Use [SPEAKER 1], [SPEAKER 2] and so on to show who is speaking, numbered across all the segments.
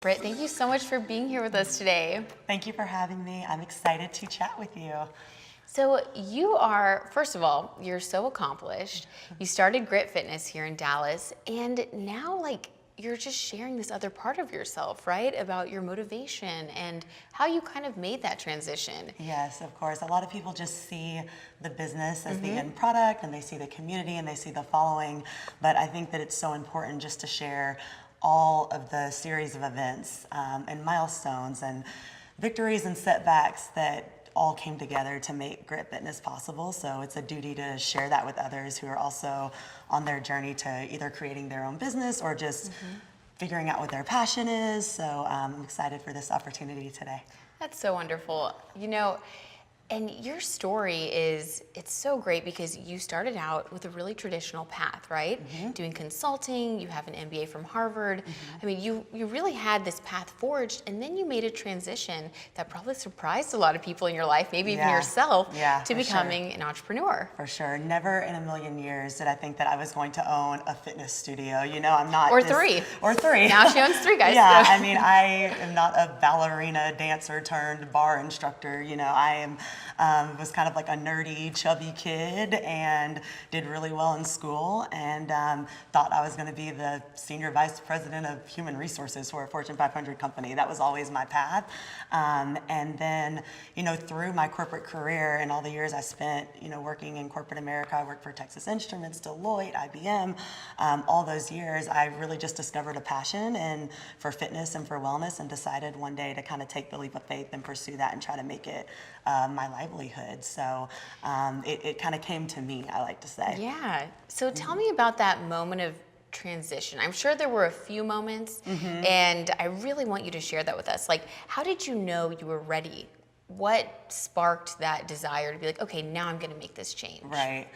[SPEAKER 1] Britt, thank you so much for being here with us today.
[SPEAKER 2] Thank you for having me. I'm excited to chat with you.
[SPEAKER 1] So you are, first of all, you're so accomplished. You started Grit Fitness here in Dallas, and now you're just sharing this other part of yourself, right? About your motivation and how you kind of made that transition.
[SPEAKER 2] Yes, of course. A lot of people just see the business as the end product, and they see the community and they see the following. But I think that it's so important just to share all of the series of events and milestones and victories and setbacks that all came together to make Grit Fitness possible. So it's a duty to share that with others who are also on their journey to either creating their own business or just figuring out what their passion is. So I'm excited for this opportunity today.
[SPEAKER 1] That's so wonderful. And your story it's so great because you started out with a really traditional path, right? Doing consulting, you have an MBA from Harvard. I mean, you really had this path forged, and then you made a transition that probably surprised a lot of people in your life, maybe even yourself, to becoming an entrepreneur.
[SPEAKER 2] For sure. Never in a million years did I think that I was going to own a fitness studio. I'm not.
[SPEAKER 1] Or three.
[SPEAKER 2] Now
[SPEAKER 1] she owns 3, guys.
[SPEAKER 2] Yeah, I mean, I am not a ballerina dancer turned bar instructor. I was kind of like a nerdy, chubby kid and did really well in school and thought I was going to be the senior vice president of human resources for a Fortune 500 company. That was always my path. And then, through my corporate career and all the years I spent, working in corporate America, I worked for Texas Instruments, Deloitte, IBM, all those years, I really just discovered a passion for fitness and for wellness and decided one day to kind of take the leap of faith and pursue that and try to make it my livelihood. So it kind of came to me, I like to say.
[SPEAKER 1] Yeah. So tell me about that moment of transition. I'm sure there were a few moments, and I really want you to share that with us. How did you know you were ready? What sparked that desire to be like, okay, now I'm going to make this change?
[SPEAKER 2] Right.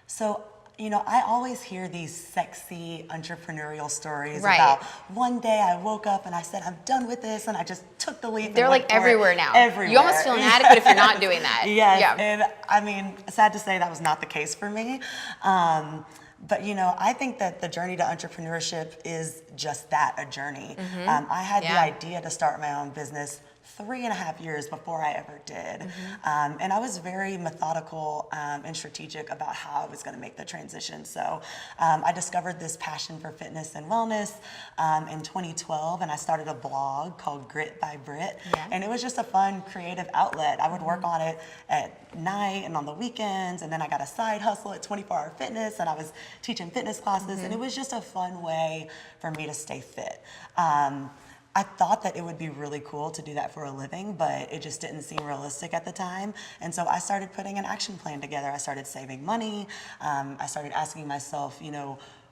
[SPEAKER 2] So I always hear these sexy entrepreneurial stories about one day I woke up and I said, I'm done with this, and I just took the leap.
[SPEAKER 1] They're everywhere now.
[SPEAKER 2] Everywhere.
[SPEAKER 1] You almost feel inadequate if you're not doing that.
[SPEAKER 2] Yes.
[SPEAKER 1] Yeah.
[SPEAKER 2] And I mean, sad to say that was not the case for me. But I think that the journey to entrepreneurship is just that, a journey. I had the idea to start my own business 3.5 years before I ever did. And I was very methodical and strategic about how I was going to make the transition. So I discovered this passion for fitness and wellness in 2012, and I started a blog called Grit by Brit. And it was just a fun, creative outlet. I would work on it at night and on the weekends, and then I got a side hustle at 24 Hour Fitness, and I was teaching fitness classes, and it was just a fun way for me to stay fit. I thought that it would be really cool to do that for a living, but it just didn't seem realistic at the time. And so I started putting an action plan together. I started saving money. I started asking myself,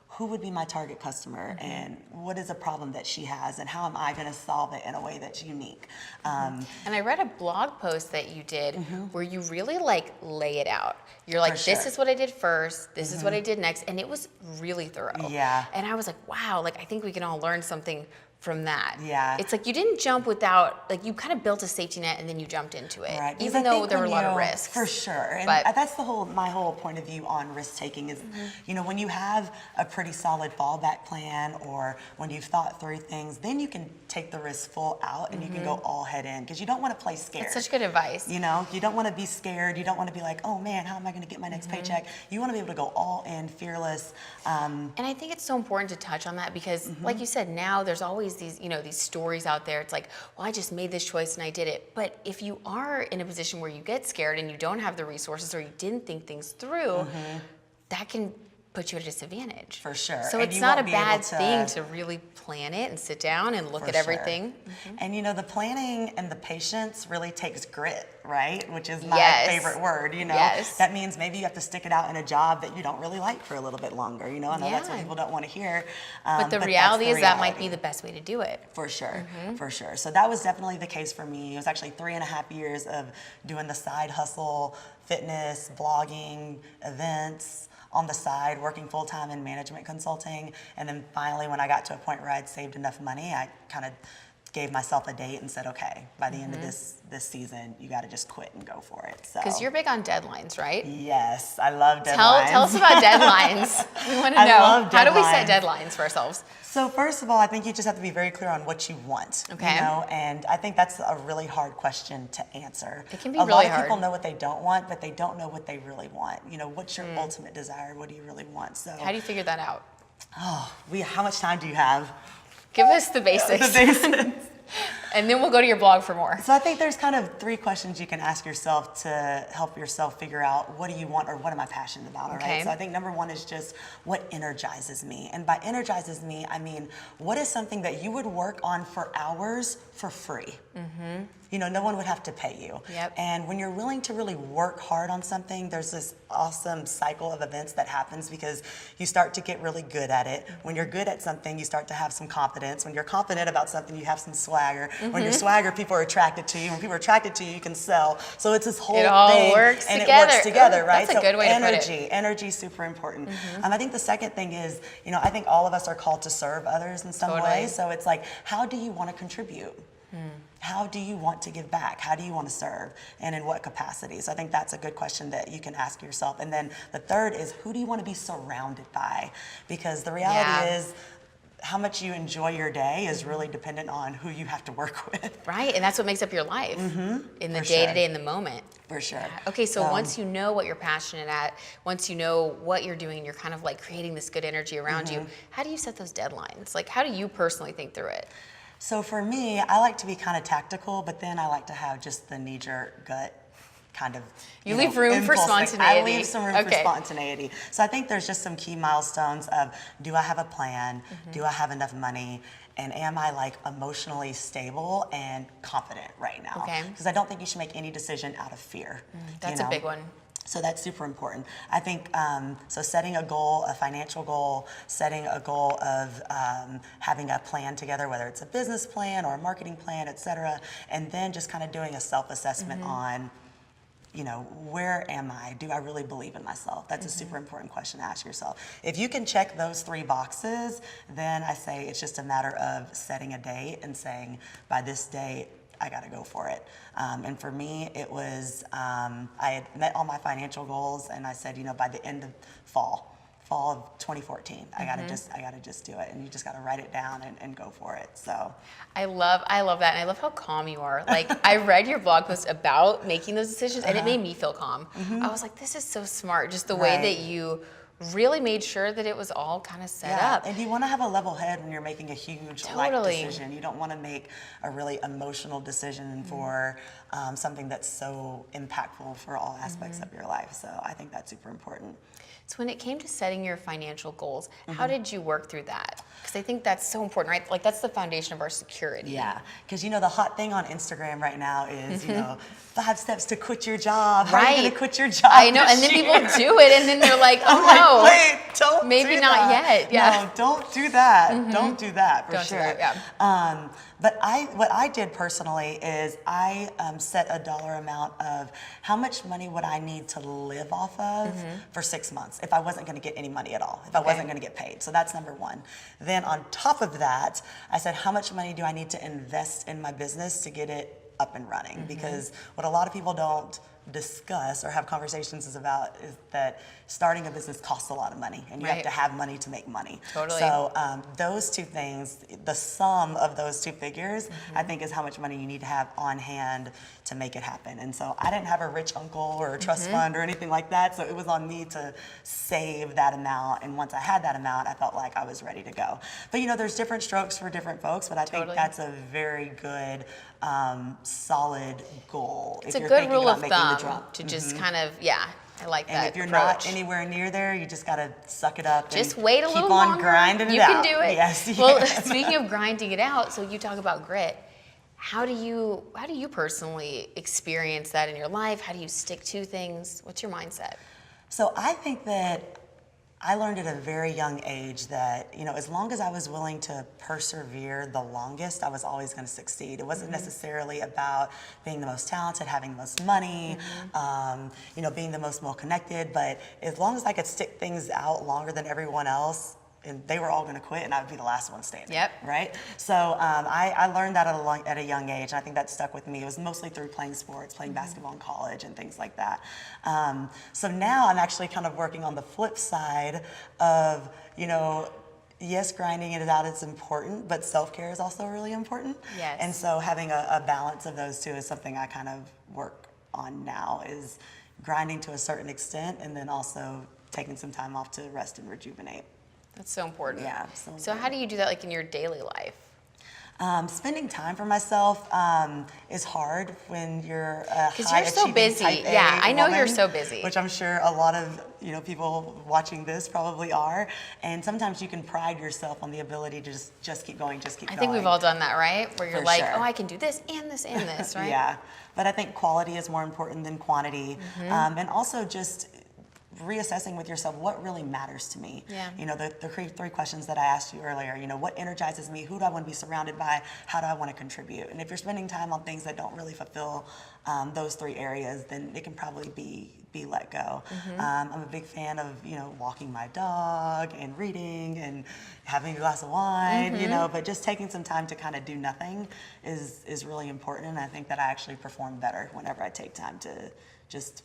[SPEAKER 2] who would be my target customer and what is a problem that she has and how am I going to solve it in a way that's unique.
[SPEAKER 1] And I read a blog post that you did where you really lay it out. You're like, this is what I did first, this is what I did next, and it was really thorough.
[SPEAKER 2] Yeah.
[SPEAKER 1] And I was like, wow, I think we can all learn something from that.
[SPEAKER 2] Yeah.
[SPEAKER 1] It's you didn't jump without, you kind of built a safety net and then you jumped into it.
[SPEAKER 2] Right.
[SPEAKER 1] Even though there were a lot of risks.
[SPEAKER 2] For sure. And that's my whole point of view on risk taking is, when you have a pretty solid fallback plan or when you've thought through things, then you can take the risk full out and you can go all head in because you don't want to play scared.
[SPEAKER 1] That's such good advice.
[SPEAKER 2] You don't want to be scared. You don't want to be like, oh man, how am I going to get my next paycheck? You want to be able to go all in, fearless.
[SPEAKER 1] And I think it's so important to touch on that because like you said, now there's always these, these stories out there. It's like, well, I just made this choice and I did it. But if you are in a position where you get scared and you don't have the resources or you didn't think things through, that can put you at a disadvantage.
[SPEAKER 2] For sure.
[SPEAKER 1] So it's not a bad thing to really plan it and sit down and look at everything.
[SPEAKER 2] And the planning and the patience really takes grit, right? Which is my favorite word, That means maybe you have to stick it out in a job that you don't really like for a little bit longer, I know that's what people don't want to hear.
[SPEAKER 1] But the reality is that might be the best way to do it.
[SPEAKER 2] For sure, for sure. So that was definitely the case for me. It was actually 3.5 years of doing the side hustle, fitness, blogging, events, on the side, working full-time in management consulting. And then finally, when I got to a point where I'd saved enough money, I kind of gave myself a date and said, okay, by the end of this season, you got to just quit and go for it. So.
[SPEAKER 1] Because you're big on deadlines, right?
[SPEAKER 2] Yes, I love deadlines.
[SPEAKER 1] Tell us about deadlines. We want to know.
[SPEAKER 2] Love
[SPEAKER 1] How do we set deadlines for ourselves?
[SPEAKER 2] So first of all, I think you just have to be very clear on what you want.
[SPEAKER 1] Okay.
[SPEAKER 2] You know, and I think that's a really hard question to answer.
[SPEAKER 1] It can be
[SPEAKER 2] really
[SPEAKER 1] really
[SPEAKER 2] hard. A lot of people
[SPEAKER 1] hard.
[SPEAKER 2] know what they don't want, but they don't know what they really want. You know, what's your ultimate desire? What do you really want? So.
[SPEAKER 1] How do you figure that out?
[SPEAKER 2] How much time do you have?
[SPEAKER 1] Give us the basics.
[SPEAKER 2] The basics.
[SPEAKER 1] And then we'll go to your blog for more.
[SPEAKER 2] So I think there's kind of 3 questions you can ask yourself to help yourself figure out what do you want or what am I passionate about, all right? So I think number 1 is just what energizes me. And by energizes me, I mean, what is something that you would work on for hours for free? You know, no one would have to pay you.
[SPEAKER 1] Yep.
[SPEAKER 2] And when you're willing to really work hard on something, there's this awesome cycle of events that happens because you start to get really good at it. When you're good at something, you start to have some confidence. When you're confident about something, you have some swagger. When you're swagger, people are attracted to you. When people are attracted to you, you can sell. So it's this whole thing.
[SPEAKER 1] It all works
[SPEAKER 2] and
[SPEAKER 1] together.
[SPEAKER 2] It works together, right?
[SPEAKER 1] That's a good way to put it.
[SPEAKER 2] Energy is super important. I think the second thing is, you know, I think all of us are called to serve others in some way. So it's like, how do you want to contribute? How do you want to give back? How do you want to serve? And in what capacity? So I think that's a good question that you can ask yourself. And then the third is, who do you want to be surrounded by? Because the reality is, how much you enjoy your day is really dependent on who you have to work with.
[SPEAKER 1] Right, and that's what makes up your life in the day-to-day, in the moment.
[SPEAKER 2] For sure.
[SPEAKER 1] Okay, so once you know what you're passionate at, once you know what you're doing, you're kind of like creating this good energy around you, how do you set those deadlines? Like, how do you personally think through it?
[SPEAKER 2] So for me, I like to be kind of tactical, but then I like to have just the knee-jerk gut kind of.
[SPEAKER 1] You leave room for
[SPEAKER 2] impulse.
[SPEAKER 1] spontaneity.
[SPEAKER 2] I leave some room for spontaneity. So I think there's just some key milestones of, do I have a plan? Do I have enough money? And am I like emotionally stable and confident right now?
[SPEAKER 1] Okay.
[SPEAKER 2] Because I don't think you should make any decision out of fear.
[SPEAKER 1] That's
[SPEAKER 2] you know?
[SPEAKER 1] a big one.
[SPEAKER 2] So that's super important. I think, so setting a goal, a financial goal, setting a goal of having a plan together, whether it's a business plan or a marketing plan, et cetera, and then just kind of doing a self-assessment on, you know, where am I? Do I really believe in myself? That's a super important question to ask yourself. If you can check those 3 boxes, then I say it's just a matter of setting a date and saying, by this date, I got to go for it. And for me, it was, I had met all my financial goals, and I said, you know, by the end of fall of 2014, I gotta just do it, and you just gotta write it down and go for it. So
[SPEAKER 1] I love that, and I love how calm you are. Like, I read your blog post about making those decisions, and it made me feel calm. I was like, this is so smart, just the way that you really made sure that it was all kind of set up.
[SPEAKER 2] And you want to have a level head when you're making a huge life decision. You don't want to make a really emotional decision for something that's so impactful for all aspects of your life. So I think that's super important.
[SPEAKER 1] So when it came to setting your financial goals, how did you work through that? Because I think that's so important, right? Like, that's the foundation of our security.
[SPEAKER 2] Yeah, because you know the hot thing on Instagram right now is, you know, 5 steps to quit your job. How are you going to quit your job?
[SPEAKER 1] I know, and then people do it, and then they're like, oh no,
[SPEAKER 2] wait, don't
[SPEAKER 1] maybe
[SPEAKER 2] do
[SPEAKER 1] not
[SPEAKER 2] that.
[SPEAKER 1] yet. Yeah,
[SPEAKER 2] no, don't do that. Don't do that for sure.
[SPEAKER 1] Do that, yeah.
[SPEAKER 2] But what I did personally is I set a dollar amount of how much money would I need to live off of for 6 months if I wasn't going to get any money at all, if I wasn't going to get paid. So that's number 1. Then on top of that, I said, how much money do I need to invest in my business to get it up and running? Because what a lot of people don't discuss or have conversations is that starting a business costs a lot of money, and you have to have money to make money.
[SPEAKER 1] Totally.
[SPEAKER 2] So those 2 things, the sum of those 2 figures, I think is how much money you need to have on hand to make it happen. And so I didn't have a rich uncle or a trust fund or anything like that, so it was on me to save that amount. And once I had that amount, I felt like I was ready to go. But you know, there's different strokes for different folks, but I think that's a very good, solid goal.
[SPEAKER 1] It's a good rule of thumb to just kind of, I like that.
[SPEAKER 2] And if you're not anywhere near there, you just gotta suck it up.
[SPEAKER 1] Just wait a little
[SPEAKER 2] longer. Keep on
[SPEAKER 1] longer.
[SPEAKER 2] grinding it out.
[SPEAKER 1] You can do it.
[SPEAKER 2] Yes.
[SPEAKER 1] Well, speaking of grinding it out, so you talk about grit. How do you personally experience that in your life? How do you stick to things? What's your mindset? So
[SPEAKER 2] I think that I learned at a very young age that, you know, as long as I was willing to persevere the longest, I was always going to succeed. It wasn't necessarily about being the most talented, having the most money, you know, being the most well connected, but as long as I could stick things out longer than everyone else, and they were all going to quit, and I would be the last one standing.
[SPEAKER 1] Yep.
[SPEAKER 2] Right. So I learned that at a young age, and I think that stuck with me. It was mostly through playing sports, playing basketball in college, and things like that. So now I'm actually kind of working on the flip side of, yes, grinding it out is important, but self-care is also really important.
[SPEAKER 1] Yes.
[SPEAKER 2] And so having a balance of those two is something I kind of work on now, is grinding to a certain extent, and then also taking some time off to rest and rejuvenate.
[SPEAKER 1] That's so important.
[SPEAKER 2] Yeah.
[SPEAKER 1] So how do you do that, like in your daily life?
[SPEAKER 2] Spending time for myself is hard when you're a
[SPEAKER 1] Because you're so busy.
[SPEAKER 2] type A
[SPEAKER 1] Yeah, I know
[SPEAKER 2] woman,
[SPEAKER 1] you're so busy.
[SPEAKER 2] which I'm sure a lot of people watching this probably are. And sometimes you can pride yourself on the ability to just keep going, just keep going.
[SPEAKER 1] I think we've all done that, right? Where you're
[SPEAKER 2] For
[SPEAKER 1] like,
[SPEAKER 2] sure.
[SPEAKER 1] oh, I can do this and this and this, right?
[SPEAKER 2] Yeah, but I think quality is more important than quantity, and also just reassessing with yourself what really matters to me.
[SPEAKER 1] Yeah.
[SPEAKER 2] The three questions that I asked you earlier, what energizes me, who do I want to be surrounded by, how do I want to contribute? And if you're spending time on things that don't really fulfill those three areas, then it can probably be let go. I'm a big fan of, walking my dog and reading and having a glass of wine, but just taking some time to kind of do nothing is really important. And I think that I actually perform better whenever I take time to just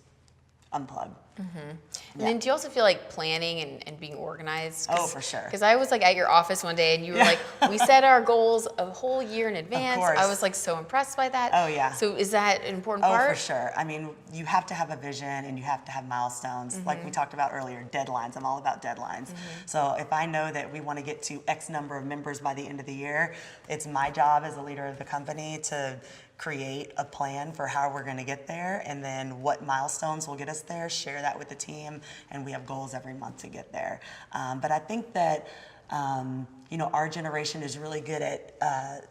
[SPEAKER 2] unplug.
[SPEAKER 1] And then do you also feel like planning and being organized?
[SPEAKER 2] Oh, for sure.
[SPEAKER 1] Because I was like at your office one day and you were like, we set our goals a whole year in advance.
[SPEAKER 2] course.
[SPEAKER 1] I was like so impressed by that.
[SPEAKER 2] Oh, yeah.
[SPEAKER 1] So is that an important part?
[SPEAKER 2] Oh, for sure. I mean, you have to have a vision and you have to have milestones. Like we talked about earlier, deadlines. I'm all about deadlines. So if I know that we want to get to X number of members by the end of the year, it's my job as a leader of the company to create a plan for how we're going to get there, and then what milestones will get us there, share that with the team, and we have goals every month to get there. But I think that our generation is really good at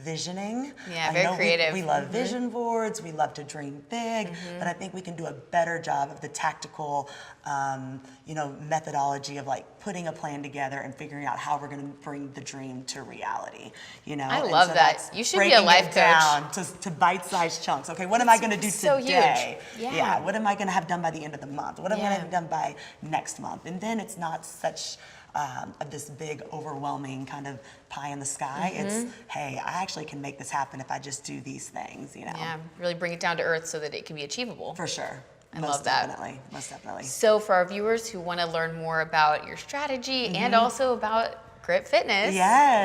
[SPEAKER 2] visioning.
[SPEAKER 1] Yeah, very creative.
[SPEAKER 2] We love vision boards, we love to dream big, but I think we can do a better job of the tactical methodology of like putting a plan together and figuring out how we're going to bring the dream to reality.
[SPEAKER 1] I love that. You should be a
[SPEAKER 2] breaking
[SPEAKER 1] life
[SPEAKER 2] it
[SPEAKER 1] coach.
[SPEAKER 2] down to bite-sized chunks. Okay, what am I going to do
[SPEAKER 1] so
[SPEAKER 2] today?
[SPEAKER 1] huge. Yeah.
[SPEAKER 2] What am I going to have done by the end of the month? What am I going to have done by next month? And then it's not such of this big, overwhelming kind of pie in the sky. It's, hey, I actually can make this happen if I just do these things.
[SPEAKER 1] Yeah, really bring it down to earth so that it can be achievable.
[SPEAKER 2] For sure.
[SPEAKER 1] I love that.
[SPEAKER 2] Most definitely.
[SPEAKER 1] So for our viewers who want to learn more about your strategy and also about Grit Fitness,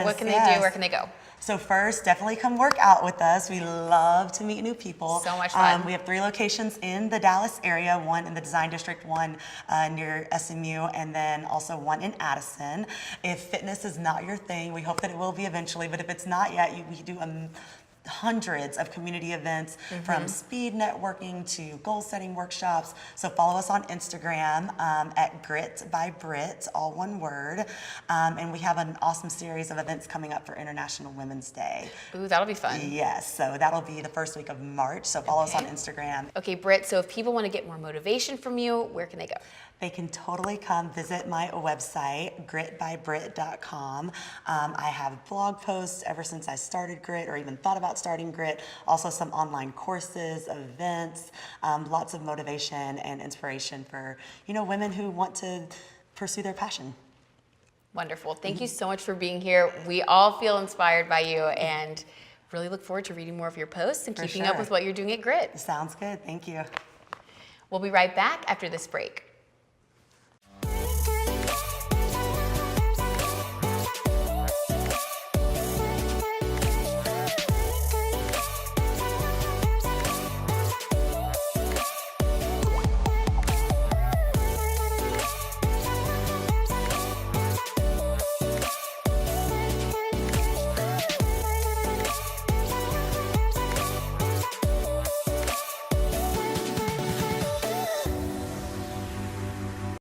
[SPEAKER 1] what can they do? Where can they go?
[SPEAKER 2] So first, definitely come work out with us. We love to meet new people.
[SPEAKER 1] So much fun.
[SPEAKER 2] We have 3 locations in the Dallas area, one in the Design District, one near SMU, and then also one in Addison. If fitness is not your thing, we hope that it will be eventually, but if it's not yet, we do hundreds of community events, from speed networking to goal setting workshops. So follow us on Instagram at Grit by Brit, all one word. And we have an awesome series of events coming up for International Women's Day.
[SPEAKER 1] Ooh, that'll be fun.
[SPEAKER 2] Yes, so that'll be the first week of March. So follow us on Instagram.
[SPEAKER 1] Okay, Britt, so if people want to get more motivation from you, where can they go?
[SPEAKER 2] They can totally come visit my website, gritbybrit.com. I have blog posts ever since I started Grit, or even thought about starting Grit. Also some online courses, events, lots of motivation and inspiration for women who want to pursue their passion.
[SPEAKER 1] Wonderful. Thank you so much for being here. We all feel inspired by you and really look forward to reading more of your posts and keeping up with what you're doing at Grit.
[SPEAKER 2] Sounds good. Thank you.
[SPEAKER 1] We'll be right back after this break.